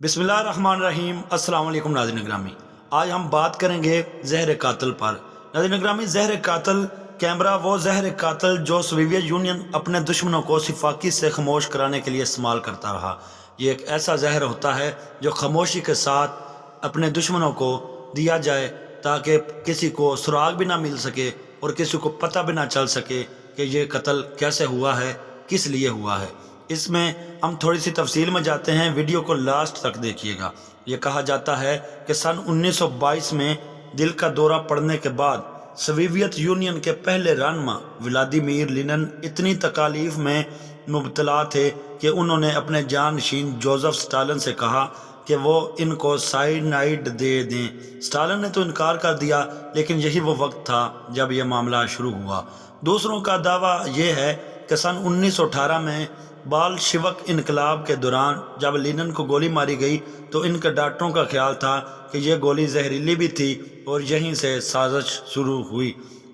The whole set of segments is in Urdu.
بسم اللہ الرحمن الرحیم۔ السلام علیکم ناظرین گرامی، آج ہم بات کریں گے زہر قاتل پر۔ ناظرین گرامی، زہر قاتل کیمرہ وہ زہر قاتل جو سوویت یونین اپنے دشمنوں کو صفاقی سے خاموش کرانے کے لیے استعمال کرتا رہا۔ یہ ایک ایسا زہر ہوتا ہے جو خاموشی کے ساتھ اپنے دشمنوں کو دیا جائے تاکہ کسی کو سراغ بھی نہ مل سکے اور کسی کو پتہ بھی نہ چل سکے کہ یہ قتل کیسے ہوا ہے، کس لیے ہوا ہے۔ اس میں ہم تھوڑی سی تفصیل میں جاتے ہیں، ویڈیو کو لاسٹ تک دیکھیے گا۔ یہ کہا جاتا ہے کہ سن 1922 میں دل کا دورہ پڑنے کے بعد سوویت یونین کے پہلے رہنما ولادیمیر لینن اتنی تکالیف میں مبتلا تھے کہ انہوں نے اپنے جانشین جوزف اسٹالن سے کہا کہ وہ ان کو سائنائڈ دے دیں۔ اسٹالن نے تو انکار کر دیا، لیکن یہی وہ وقت تھا جب یہ معاملہ شروع ہوا۔ دوسروں کا دعویٰ یہ ہے کہ سن 1918 میں بالشوک انقلاب کے دوران جب لینن کو گولی ماری گئی تو ان کے ڈاکٹروں کا خیال تھا کہ یہ گولی زہریلی بھی تھی اور یہیں سے سازش شروع ہوئی،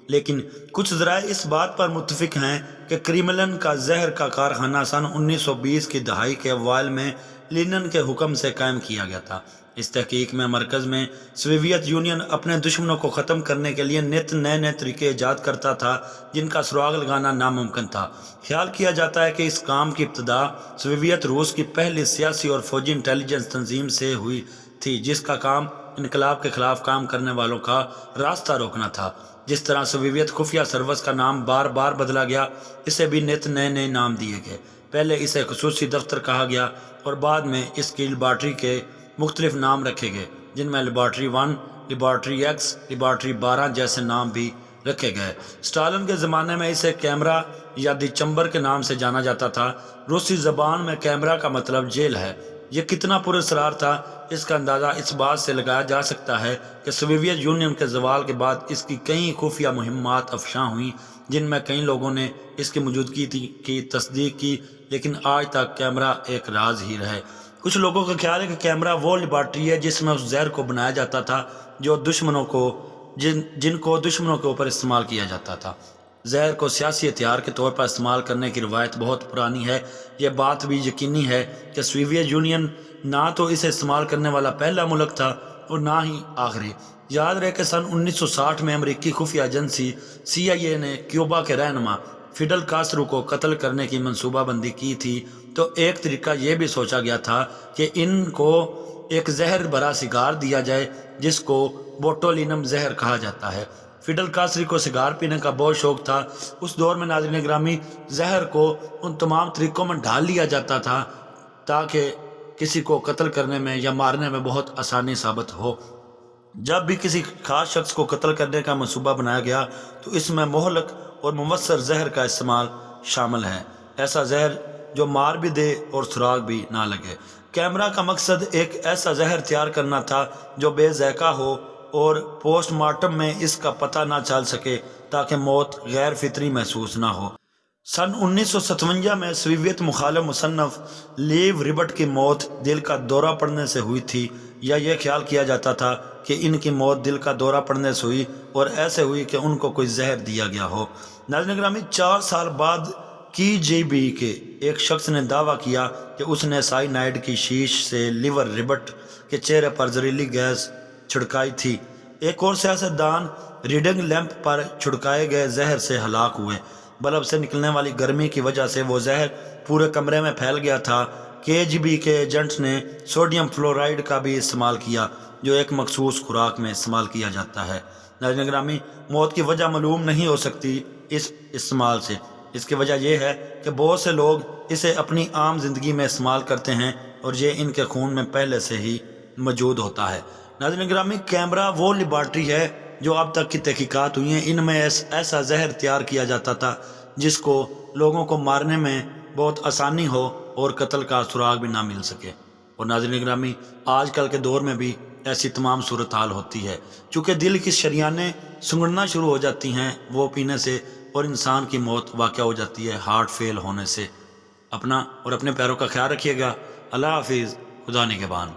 لیکن کچھ ذرائع اس بات پر متفق ہیں کہ کریملن کا زہر کا کارخانہ سن 1920 کی دہائی کے اوائل میں لینن کے حکم سے قائم کیا گیا تھا۔ اس تحقیق میں مرکز میں سوویت یونین اپنے دشمنوں کو ختم کرنے کے لیے نت نئے طریقے ایجاد کرتا تھا جن کا سراغ لگانا ناممکن تھا۔ خیال کیا جاتا ہے کہ اس کام کی ابتدا سوویت روس کی پہلی سیاسی اور فوجی انٹیلیجنس تنظیم سے ہوئی تھی، جس کا کام انقلاب کے خلاف کام کرنے والوں کا راستہ روکنا تھا۔ جس طرح سوویت خفیہ سروس کا نام بار بار بدلا گیا، اسے بھی نت نئے نام دیے گئے۔ پہلے اسے خصوصی دفتر کہا گیا اور بعد میں اس کی لیبارٹری کے مختلف نام رکھے گئے، جن میں لیبارٹری 1، لیبارٹری ایکس، لیبارٹری 12 جیسے نام بھی رکھے گئے۔ اسٹالن کے زمانے میں اسے کیمرہ یا دی چمبر کے نام سے جانا جاتا تھا۔ روسی زبان میں کیمرہ کا مطلب جیل ہے۔ یہ کتنا پراسرار تھا، اس کا اندازہ اس بات سے لگایا جا سکتا ہے کہ سوویت یونین کے زوال کے بعد اس کی کئی خفیہ مہمات افشاں ہوئیں، جن میں کئی لوگوں نے اس کی موجودگی کی تصدیق کی، لیکن آج تک کیمرہ ایک راز ہی رہے۔ کچھ لوگوں کا خیال ہے کہ کیمرہ وہ لیبارٹری ہے جس میں اس زہر کو بنایا جاتا تھا جو جن کو دشمنوں کے اوپر استعمال کیا جاتا تھا۔ زہر کو سیاسی ہتھیار کے طور پر استعمال کرنے کی روایت بہت پرانی ہے۔ یہ بات بھی یقینی ہے کہ سوویت یونین نہ تو اسے استعمال کرنے والا پہلا ملک تھا اور نہ ہی آخری۔ یاد رہے کہ سن 1960 میں امریکی خفیہ ایجنسی CIA نے کیوبا کے رہنما فیڈل کاسٹرو کو قتل کرنے کی منصوبہ بندی کی تھی، تو ایک طریقہ یہ بھی سوچا گیا تھا کہ ان کو ایک زہر بھرا سگار دیا جائے جس کو بوٹولینم زہر کہا جاتا ہے۔ فیڈل کاسٹرو کو سگار پینے کا بہت شوق تھا۔ اس دور میں ناظرین گرامی، زہر کو ان تمام طریقوں میں ڈال لیا جاتا تھا تاکہ کسی کو قتل کرنے میں یا مارنے میں بہت آسانی ثابت ہو۔ جب بھی کسی خاص شخص کو قتل کرنے کا منصوبہ بنایا گیا تو اس میں مہلک اور مؤثر زہر کا استعمال شامل ہے، ایسا زہر جو مار بھی دے اور سراغ بھی نہ لگے۔ کیمرہ کا مقصد ایک ایسا زہر تیار کرنا تھا جو بے ذائقہ ہو اور پوسٹ مارٹم میں اس کا پتہ نہ چل سکے تاکہ موت غیر فطری محسوس نہ ہو۔ سن 1957 میں سوویت مخالف مصنف لیو ربٹ کی موت دل کا دورہ پڑنے سے ہوئی تھی، یا یہ خیال کیا جاتا تھا کہ ان کی موت دل کا دورہ پڑنے سے ہوئی اور ایسے ہوئی کہ ان کو کوئی زہر دیا گیا ہو۔ ناظرین گرامی، 4 سال بعد KGB کے ایک شخص نے دعویٰ کیا کہ اس نے سائنائڈ کی شیش سے لیور ربٹ کے چہرے پر زہریلی گیس چھڑکائی تھی۔ ایک اور سیاستدان ریڈنگ لیمپ پر چھڑکائے گئے زہر سے ہلاک ہوئے۔ بلب سے نکلنے والی گرمی کی وجہ سے وہ زہر پورے کمرے میں پھیل گیا تھا۔ KGB کے ایجنٹس نے سوڈیم فلورائڈ کا بھی استعمال کیا، جو ایک مخصوص خوراک میں استعمال کیا جاتا ہے۔ ناظرین گرامی، موت کی وجہ معلوم نہیں ہو سکتی اس استعمال سے۔ اس کی وجہ یہ ہے کہ بہت سے لوگ اسے اپنی عام زندگی میں استعمال کرتے ہیں اور یہ ان کے خون میں پہلے سے ہی موجود ہوتا ہے۔ ناظرین گرامی، کیمرہ وہ لیبارٹری ہے جو اب تک کی تحقیقات ہوئی ہیں، ان میں ایسا زہر تیار کیا جاتا تھا جس کو لوگوں کو مارنے میں بہت آسانی ہو اور قتل کا سراغ بھی نہ مل سکے۔ اور ناظرین گرامی، آج کل کے دور میں بھی ایسی تمام صورتحال ہوتی ہے، چونکہ دل کی شریانیں سنگڑنا شروع ہو جاتی ہیں وہ پینے سے، اور انسان کی موت واقع ہو جاتی ہے ہارٹ فیل ہونے سے۔ اپنا اور اپنے پیاروں کا خیال رکھیے گا۔ اللہ حافظ، خدا نگہبان۔